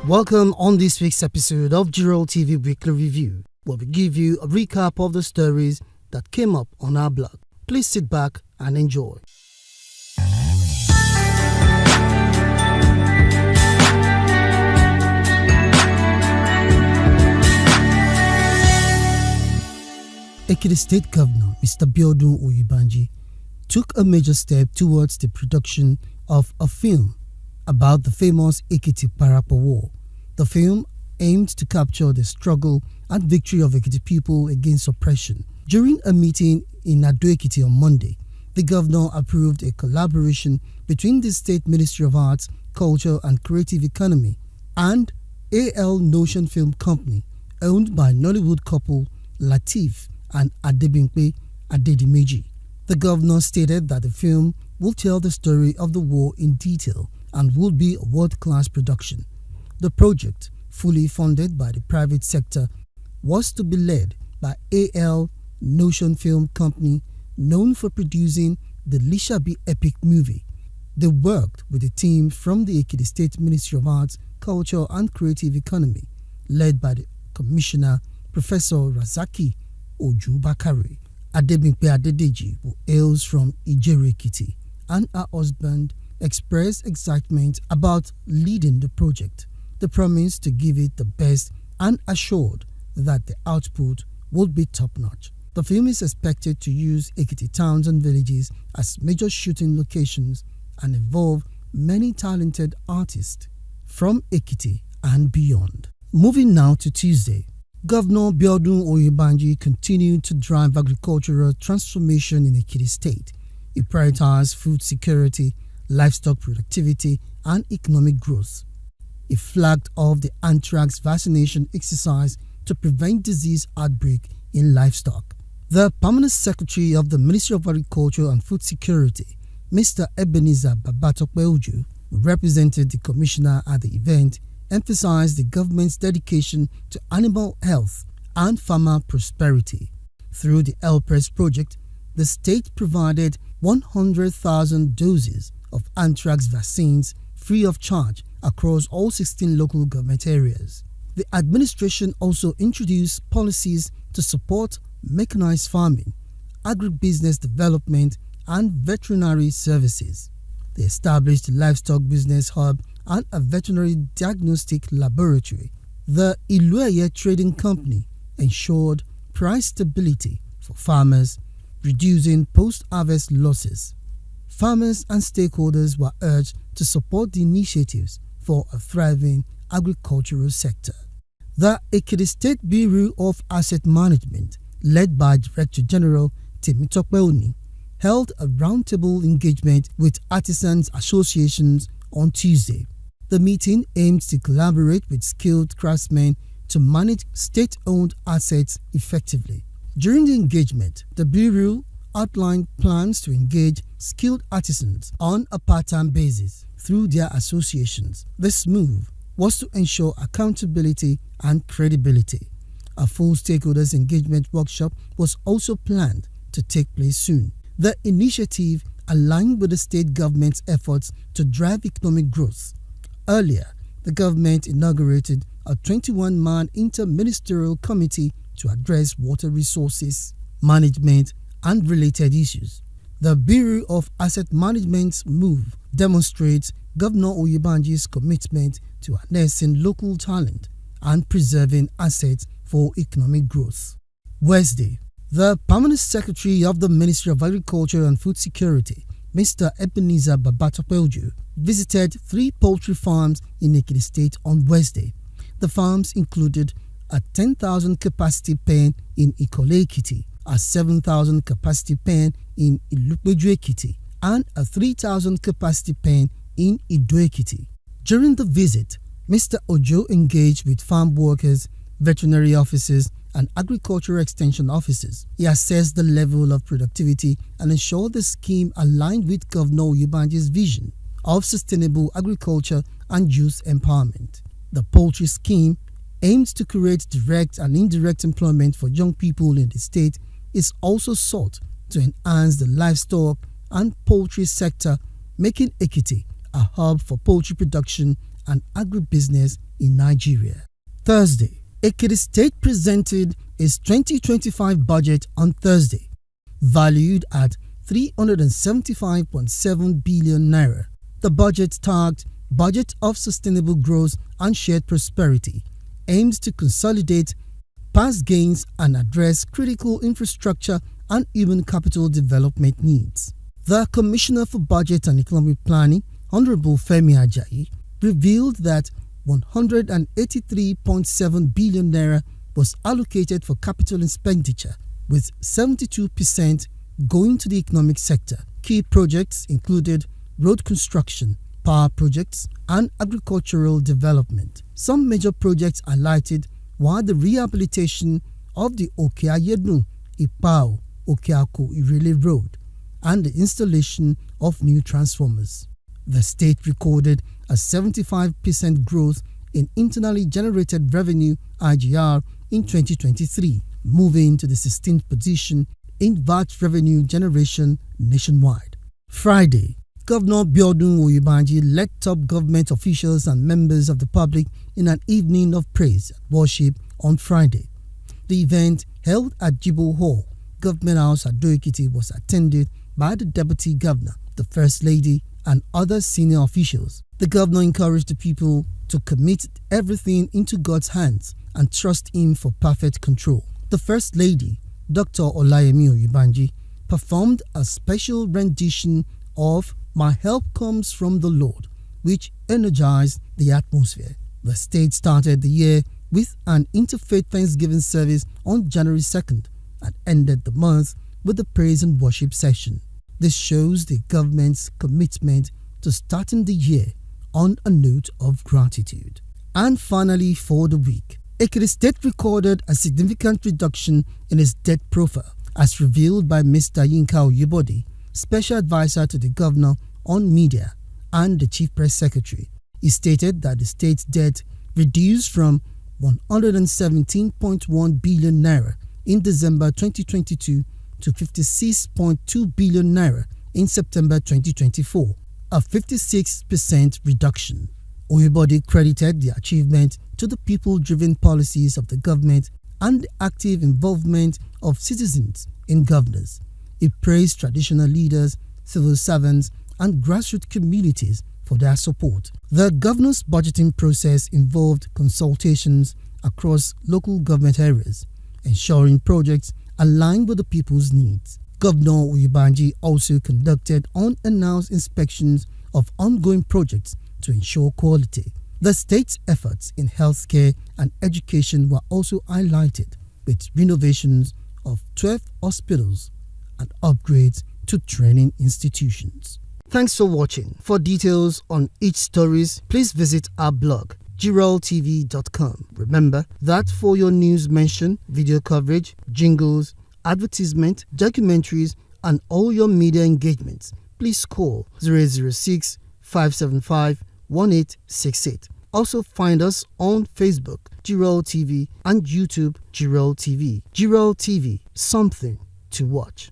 Welcome on this week's episode of Jiroltv Weekly Review, where we give you a recap of the stories that came up on our blog. Please sit back and enjoy. Ekiti State Governor Mr. Biodun Oyèbánjí took a major step towards the production of a film about the famous Ekiti Parappa War. The film aimed to capture the struggle and victory of Ekiti people against oppression. During a meeting in Ado-Ekiti on Monday, the governor approved a collaboration between the State Ministry of Arts, Culture and Creative Economy and AL Notion Film Company, owned by Nollywood couple Lateef and Adebimpe Adedimeji. The governor stated that the film will tell the story of the war in detail and will be a world-class production. The project, fully funded by the private sector, was to be led by AL Notion Film Company, known for producing the Lishabi epic movie. They worked with a team from the Ekiti State Ministry of Arts, Culture and Creative Economy, led by the Commissioner, Professor Razaki Ojubakare. Adebimpe Adedeji, who hails from Jiroltv, and her husband expressed excitement about leading the project. They promised to give it the best and assured that the output would be top-notch. The film is expected to use Ekiti towns and villages as major shooting locations and involve many talented artists from Ekiti and beyond. Moving now to Tuesday, Governor Biodun Oyèbánjí continued to drive agricultural transformation in Ekiti State. He prioritized food security, livestock productivity, and economic growth. He flagged off the anthrax vaccination exercise to prevent disease outbreak in livestock. The Permanent Secretary of the Ministry of Agriculture and Food Security, Mr. Ebenezer Babatope-Ojo, who represented the Commissioner at the event, emphasized the government's dedication to animal health and farmer prosperity. Through the LPRES project, the state provided 100,000 doses of anthrax vaccines free of charge across all 16 local government areas. The administration also introduced policies to support mechanized farming, agribusiness development, and veterinary services. They established a livestock business hub and a veterinary diagnostic laboratory. The Ilueye Trading Company ensured price stability for farmers, reducing post-harvest losses. Farmers and stakeholders were urged to support the initiatives for a thriving agricultural sector. The Ekiti State Bureau of Asset Management, led by Director General Temitope Oni, held a roundtable engagement with artisans associations on Tuesday. The meeting aimed to collaborate with skilled craftsmen to manage state-owned assets effectively. During the engagement, the Bureau outlined plans to engage skilled artisans on a part-time basis through their associations. This move was to ensure accountability and credibility. A full stakeholders engagement workshop was also planned to take place soon. The initiative aligned with the state government's efforts to drive economic growth. Earlier, the government inaugurated a 21-man inter-ministerial committee to address water resources, management, and related issues. The Bureau of Asset Management's move demonstrates Governor Oyèbánjí's commitment to harnessing local talent and preserving assets for economic growth. Wednesday, the Permanent Secretary of the Ministry of Agriculture and Food Security, Mr. Ebenezer Babatope-Ojo, visited 3 poultry farms in Ekiti State on Wednesday. The farms included a 10,000 capacity pen in Ikole-Ekiti, a 7,000 capacity pen in Ilupeju-Ekiti, and a 3,000 capacity pen in Ido-Ekiti. During the visit, Mr. Ojo engaged with farm workers, veterinary officers, and agricultural extension officers. He assessed the level of productivity and ensured the scheme aligned with Governor Oyèbánjí's vision of sustainable agriculture and youth empowerment. The poultry scheme aims to create direct and indirect employment for young people in the state. Is also sought to enhance the livestock and poultry sector, making Ekiti a hub for poultry production and agribusiness in Nigeria. Thursday, Ekiti State presented its 2025 budget on Thursday, valued at 375.7 billion naira. The budget tagged Budget of Sustainable Growth and Shared Prosperity aims to consolidate past gains and address critical infrastructure and human capital development needs. The Commissioner for Budget and Economic Planning, Honorable Femi Ajayi, revealed that 183.7 billion naira was allocated for capital expenditure, with 72% going to the economic sector. Key projects included road construction, power projects, and agricultural development. Some major projects highlighted were the rehabilitation of the Okeayedun-Ipao Okeako-Irele Road and the installation of new transformers. The state recorded a 75% growth in internally generated revenue (IGR) in 2023, moving to the 16th position in VAT revenue generation nationwide. Friday, Governor Biodun Oyèbánjí led top government officials and members of the public in an evening of praise and worship on Friday. The event, held at Jibo Hall, Government House at Ado-Ekiti, was attended by the Deputy Governor, the First Lady, and other senior officials. The governor encouraged the people to commit everything into God's hands and trust Him for perfect control. The First Lady, Dr. Olayemi Oyèbánjí, performed a special rendition of "My Help Comes from the Lord," which energized the atmosphere. The state started the year with an interfaith Thanksgiving service on January 2nd and ended the month with a praise and worship session. This shows the government's commitment to starting the year on a note of gratitude. And finally, for the week, Ekiti State recorded a significant reduction in its debt profile, as revealed by Mr. Yinka Oyebode, Special Advisor to the Governor on Media and the Chief Press Secretary. He stated that the state's debt reduced from 117.1 billion naira in December 2022 to 56.2 billion naira in September 2024, a 56% reduction. Oyebode credited the achievement to the people-driven policies of the government and the active involvement of citizens in governance. He praised traditional leaders, civil servants, and grassroots communities for their support. The governor's budgeting process involved consultations across local government areas, ensuring projects aligned with the people's needs. Governor Oyèbánjí also conducted unannounced inspections of ongoing projects to ensure quality. The state's efforts in healthcare and education were also highlighted, with renovations of 12 hospitals and upgrades to training institutions. Thanks for watching. For details on each stories, please visit our blog, Jiroltv.com. Remember that for your news mention, video coverage, jingles, advertisement, documentaries, and all your media engagements, please call 006 575 1868. Also find us on Facebook, Jiroltv, and YouTube, Jiroltv. Jiroltv, something to watch.